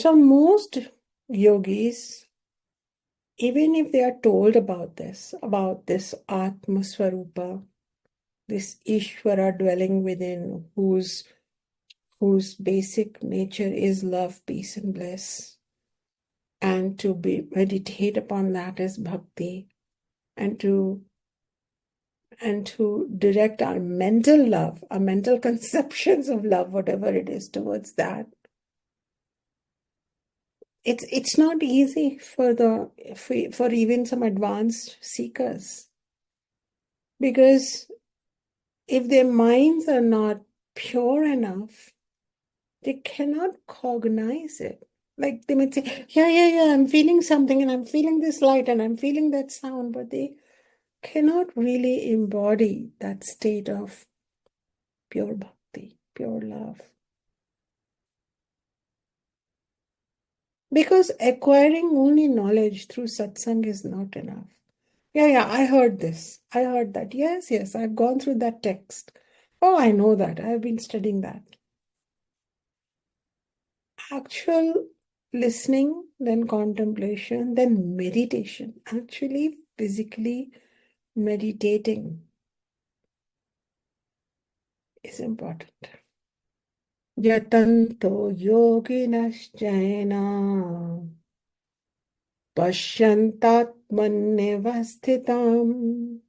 So most yogis, even if they are told about this Atma Swarupa, this Ishvara dwelling within, whose basic nature is love, peace, and bliss, and to meditate upon that is bhakti, and to direct our mental love, our mental conceptions of love, whatever it is, towards that. It's not easy for even some advanced seekers, because if their minds are not pure enough, they cannot cognize it. Like they might say, yeah, I'm feeling something and I'm feeling this light and I'm feeling that sound, but they cannot really embody that state of pure bhakti, pure love. Because acquiring only knowledge through satsang is not enough. Yeah, I heard this. I heard that. Yes, I've gone through that text. Oh, I know that. I've been studying that. Actual listening, then contemplation, then meditation. Actually, physically meditating is important. Yatanto yoginashchena pashyantatmanyavasthitam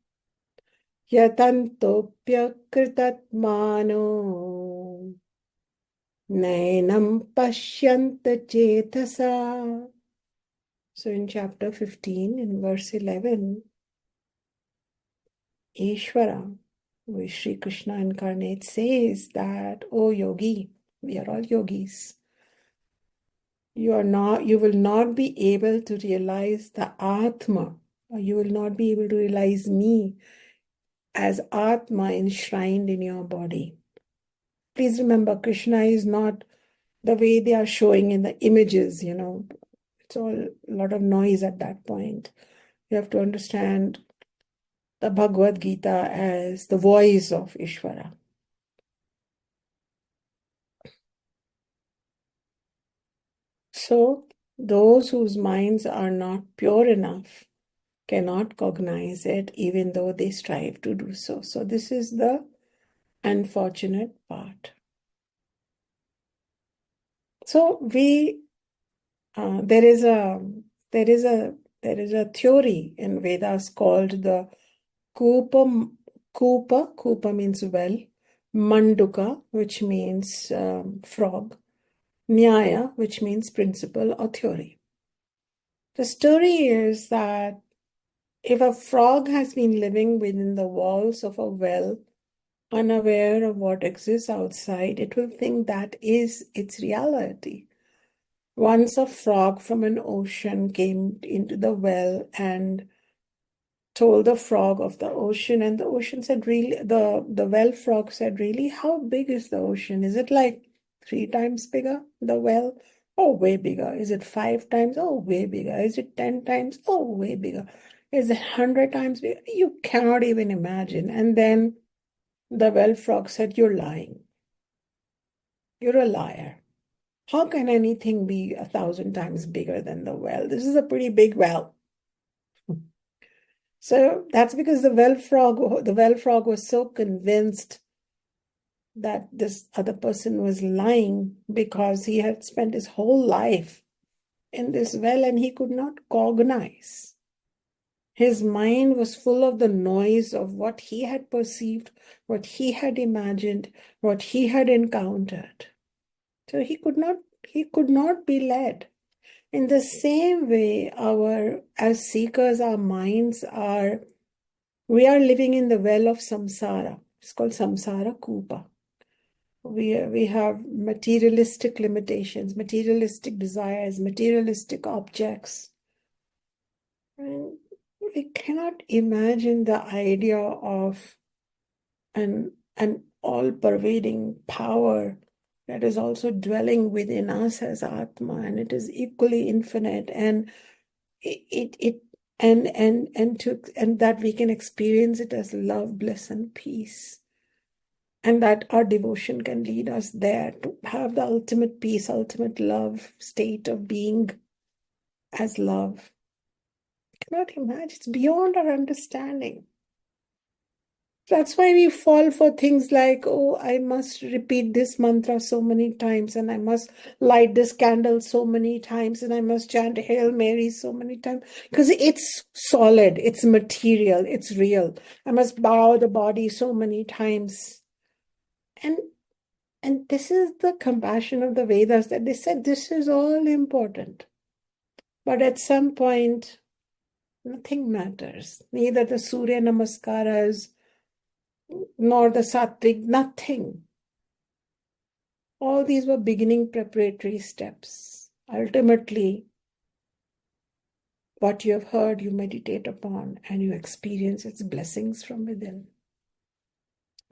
yatantopyakrtatmano nainam pashyanta chetasa. So in chapter 15, in verse 11, Ishvara, which Sri Krishna incarnate, says that, "O yogi," we are all yogis, you will not be able to realize the Atma, or you will not be able to realize me as Atma enshrined in your body. Please remember, Krishna is not the way they are showing in the images, It's all a lot of noise at that point. You have to understand the Bhagavad Gita as the voice of Ishvara. So those whose minds are not pure enough cannot cognize it, even though they strive to do so. So this is the unfortunate part. So there is a theory in Vedas called the Kupa means well, Manduka, which means frog, Nyaya, which means principle or theory. The story is that if a frog has been living within the walls of a well, unaware of what exists outside, it will think that is its reality. Once a frog from an ocean came into the well and told the frog of the ocean, and the ocean said, really, the well frog said, really, how big is the ocean? Is it like 3 times bigger, the well? Oh, way bigger. Is it 5 times? Oh, way bigger. Is it 10 times? Oh, way bigger. Is it 100 times bigger? You cannot even imagine. And then the well frog said, you're lying. You're a liar. How can anything be 1,000 times bigger than the well? This is a pretty big well. So that's because the well frog was so convinced that this other person was lying, because he had spent his whole life in this well and he could not cognize. His mind was full of the noise of what he had perceived, what he had imagined, what he had encountered. So he could not be led. In the same way, as seekers, our minds we are living in the well of samsara. It's called samsara kupa. We have materialistic limitations, materialistic desires, materialistic objects. And we cannot imagine the idea of an all-pervading power that is also dwelling within us as Atma, and it is equally infinite, and and that we can experience it as love, bliss, and peace. And that our devotion can lead us there to have the ultimate peace, ultimate love state of being as love. I cannot imagine. It's beyond our understanding. That's why we fall for things like, oh, I must repeat this mantra so many times, and I must light this candle so many times, and I must chant Hail Mary so many times, because it's solid, it's material, it's real. I must bow the body so many times. And this is the compassion of the Vedas, that they said this is all important. But at some point, nothing matters. Neither the Surya Namaskaras nor the Sattvic, nothing. All these were beginning preparatory steps. Ultimately, what you have heard, you meditate upon and you experience its blessings from within.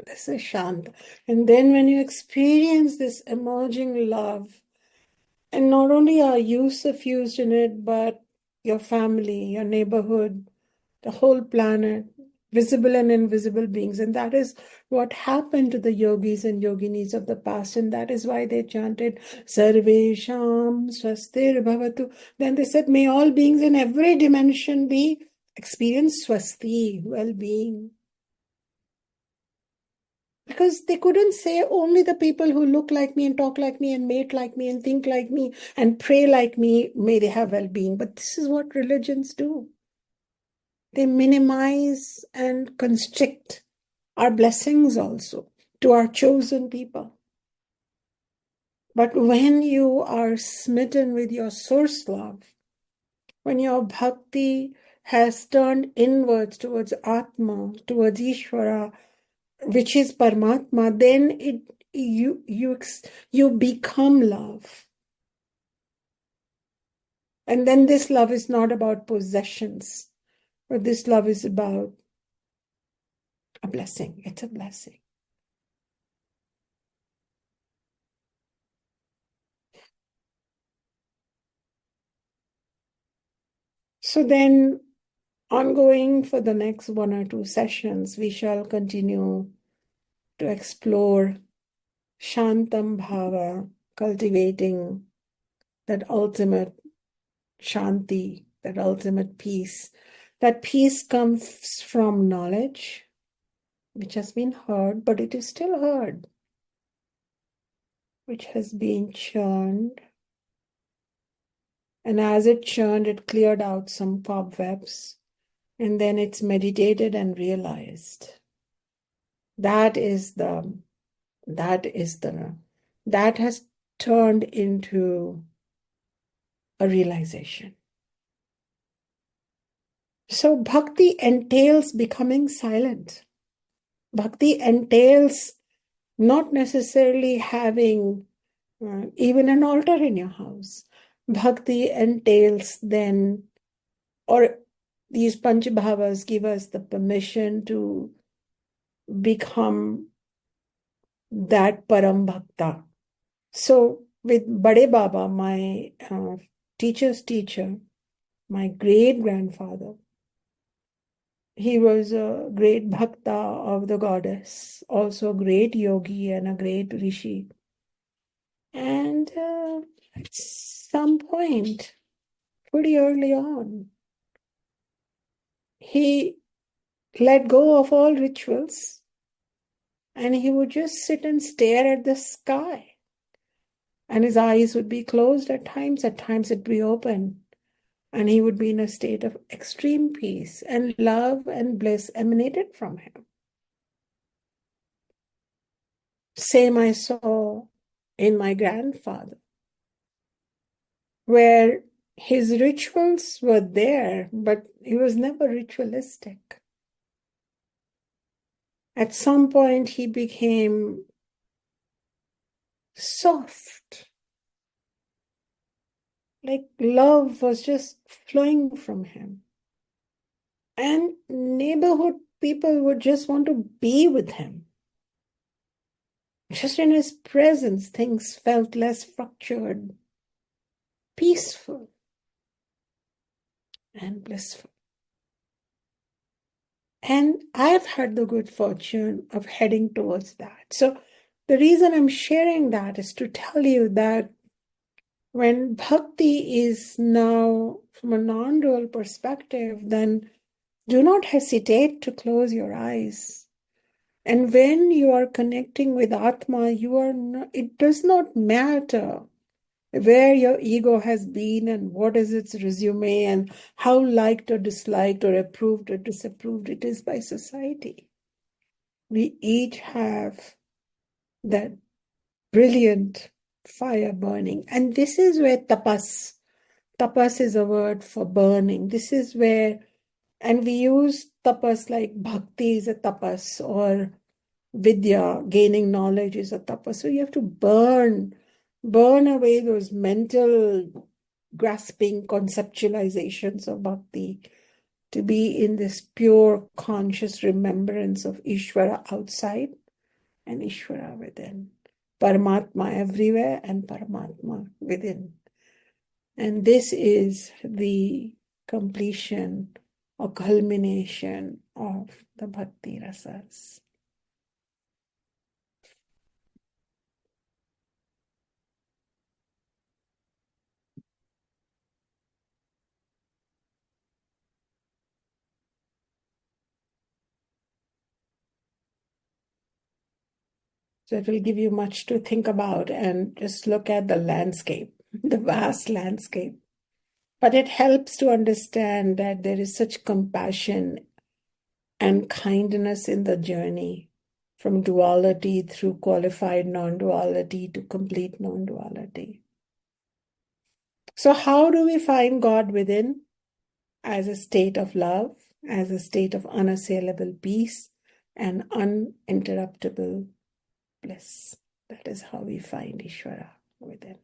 This is Shant. And then when you experience this emerging love, and not only are you suffused in it, but your family, your neighborhood, the whole planet, visible and invisible beings. And that is what happened to the yogis and yoginis of the past. And that is why they chanted Sarvesham Swastir Bhavatu. Then they said, may all beings in every dimension be experience swasti, well-being. Because they couldn't say only the people who look like me and talk like me and mate like me and think like me and pray like me, may they have well-being. But this is what religions do. They minimize and constrict our blessings also to our chosen people. But when you are smitten with your source love, when your bhakti has turned inwards towards Atma, towards Ishvara, which is Paramatma, then you become love. And then this love is not about possessions, but this love is about a blessing. It's a blessing. So then, ongoing for the next 1 or 2 sessions, we shall continue to explore Shantam Bhava, cultivating that ultimate Shanti, that ultimate peace. That peace comes from knowledge, which has been heard, but it is still heard, which has been churned. And as it churned, it cleared out some cobwebs, and then it's meditated and realized. That has turned into a realization. So bhakti entails becoming silent. Bhakti entails not necessarily having even an altar in your house. Bhakti entails then, or these Panchabhavas give us the permission to become that Param Bhakta. So with Bade Baba, my teacher's teacher, my great-grandfather, he was a great bhakta of the goddess, also a great yogi and a great rishi. And at some point, pretty early on, he let go of all rituals and he would just sit and stare at the sky. And his eyes would be closed at times it'd be open. And he would be in a state of extreme peace, and love and bliss emanated from him. Same I saw in my grandfather, where his rituals were there, but he was never ritualistic. At some point, he became soft, like love was just flowing from him. And neighborhood people would just want to be with him. Just in his presence, things felt less fractured, peaceful, and blissful. And I've had the good fortune of heading towards that. So the reason I'm sharing that is to tell you that when bhakti is now from a non-dual perspective, then do not hesitate to close your eyes. And when you are connecting with Atma, you are not, it does not matter where your ego has been and what is its resume and how liked or disliked or approved or disapproved it is by society. We each have that brilliant fire burning. And this is where tapas is a word for burning. This is where, and we use tapas like bhakti is a tapas or vidya, gaining knowledge is a tapas. So you have to burn away those mental grasping conceptualizations of bhakti to be in this pure conscious remembrance of Ishvara outside and Ishvara within. Paramatma everywhere and Paramatma within. And this is the completion or culmination of the Bhakti Rasas. So it will give you much to think about and just look at the landscape, the vast landscape. But it helps to understand that there is such compassion and kindness in the journey from duality through qualified non-duality to complete non-duality. So how do we find God within? As a state of love, as a state of unassailable peace and uninterruptible bliss. That is how we find Ishvara within.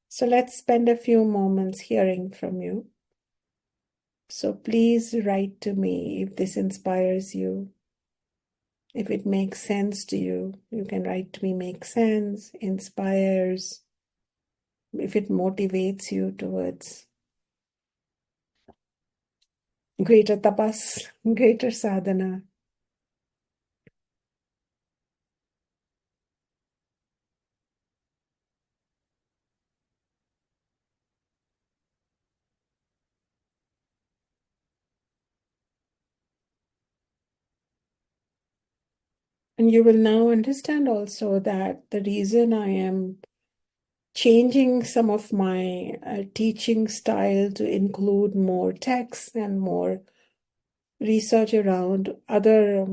So let's spend a few moments hearing from you. So please write to me if this inspires you. If it makes sense to you, you can write to me, makes sense, inspires, if it motivates you towards greater tapas, greater sadhana. And you will now understand also that the reason I am changing some of my teaching style to include more text and more research around other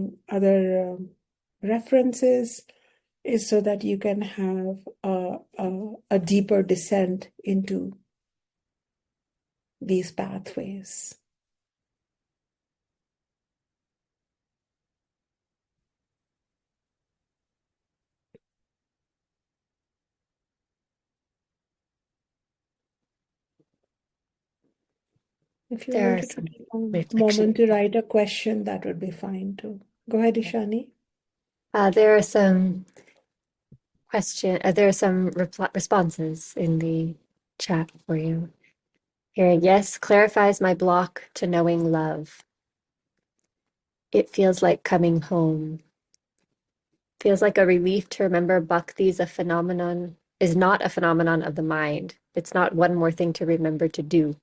references is so that you can have a deeper descent into these pathways. If you There are wanted to some take a reflection. moment to write a question, that would be fine too. Go ahead, Ishani. There are some responses in the chat for you. Here, yes, clarifies my block to knowing love. It feels like coming home. Feels like a relief to remember bhakti is not a phenomenon of the mind. It's not one more thing to remember to do.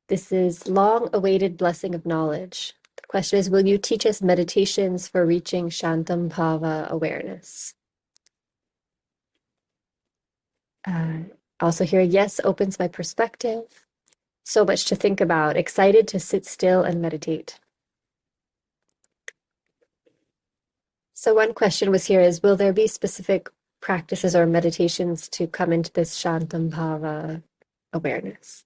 This is long-awaited blessing of knowledge. The question is, will you teach us meditations for reaching Shantam Bhava awareness? Also here, yes, opens my perspective. So much to think about. Excited to sit still and meditate. So one question was here is, will there be specific practices or meditations to come into this Shantam Bhava awareness?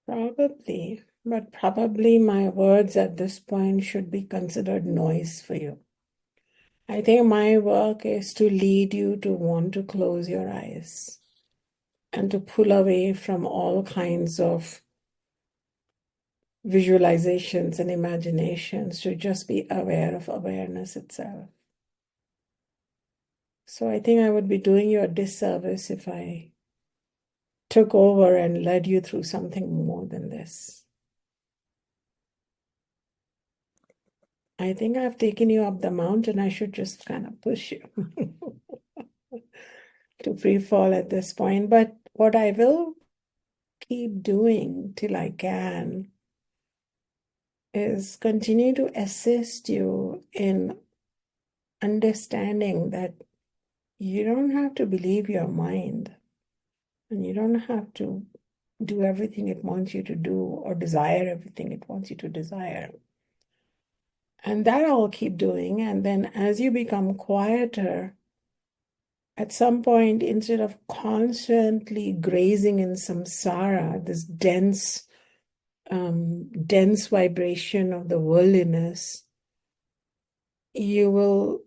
Probably, but probably my words at this point should be considered noise for you. I think my work is to lead you to want to close your eyes and to pull away from all kinds of visualizations and imaginations, to just be aware of awareness itself. So I think I would be doing you a disservice if I took over and led you through something more than this. I think I've taken you up the mountain. I should just kind of push you to free fall at this point. But what I will keep doing till I can is continue to assist you in understanding that you don't have to believe your mind and you don't have to do everything it wants you to do or desire everything it wants you to desire. And that I'll keep doing. And then as you become quieter, at some point, instead of constantly grazing in samsara, this dense vibration of the worldliness, you will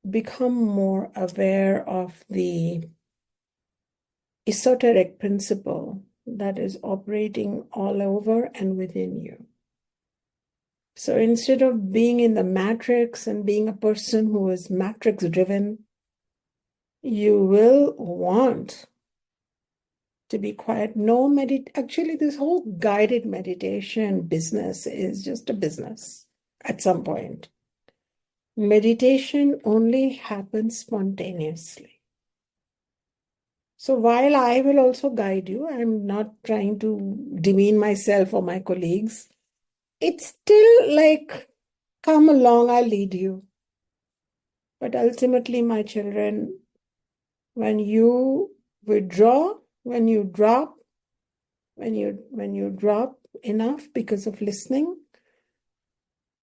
become more aware of the esoteric principle that is operating all over and within you. So instead of being in the matrix and being a person who is matrix driven, you will want to be quiet. Actually, this whole guided meditation business is just a business at some point. Meditation only happens spontaneously. So while I will also guide you, I'm not trying to demean myself or my colleagues. It's still like, come along, I'll lead you. But ultimately, my children, when you withdraw, when you drop enough because of listening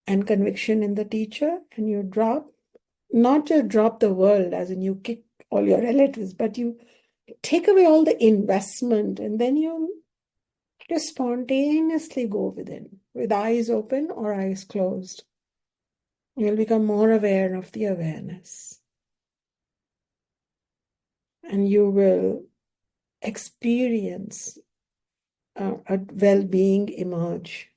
and conviction in the teacher, and you drop, not just drop the world as in you kick all your relatives, but you take away all the investment, and then you just spontaneously go within with eyes open or eyes closed. You'll become more aware of the awareness, and you will experience a well-being emerge,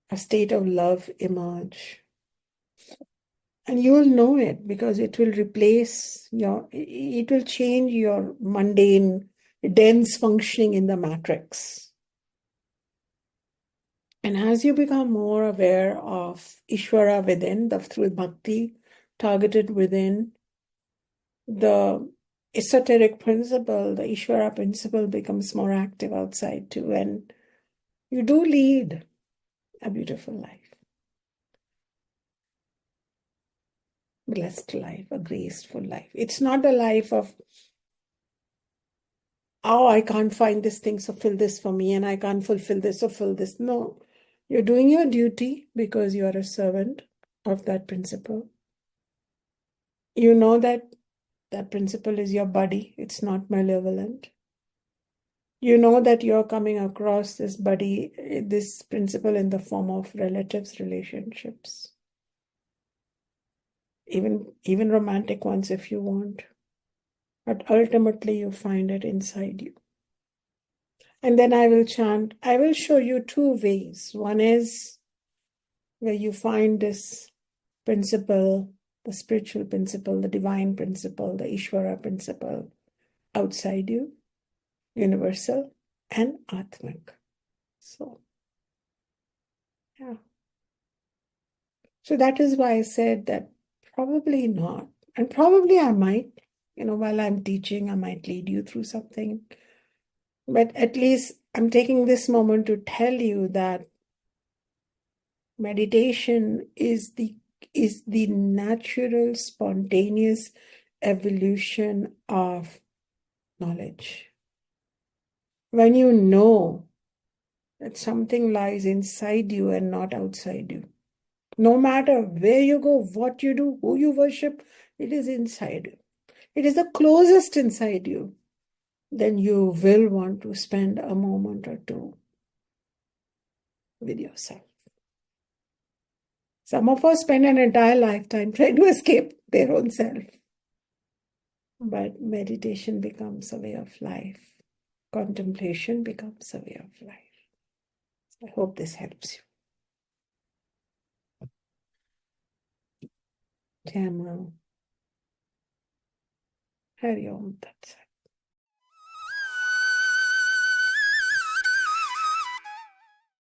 a state of love emerge. And you will know it because it will it will change your mundane, dense functioning in the matrix. And as you become more aware of Ishvara within, through bhakti targeted within, the esoteric principle, the Ishvara principle becomes more active outside too. And you do lead a beautiful life, blessed life, a graceful life. It's not a life of, oh, I can't find this thing, so fill this for me, and I can't fulfill this, so fill this. No, you're doing your duty because you are a servant of that principle. You know that that principle is your body, it's not malevolent. You know that you're coming across this principle in the form of relatives, relationships, even romantic ones if you want. But ultimately, you find it inside you. And then I will chant, I will show you two ways. One is where you find this principle, the spiritual principle, the divine principle, the Ishvara principle outside you, universal and Atmic. So, yeah. So that is why I said that probably not. And probably I might, while I'm teaching, I might lead you through something. But at least I'm taking this moment to tell you that meditation is the natural, spontaneous evolution of knowledge. When you know that something lies inside you and not outside you, no matter where you go, what you do, who you worship, it is inside you. It is the closest inside you. Then you will want to spend a moment or two with yourself. Some of us spend an entire lifetime trying to escape their own self. But meditation becomes a way of life. Contemplation becomes a way of life. I hope this helps you. Tamara. Hari Om Tat Sat.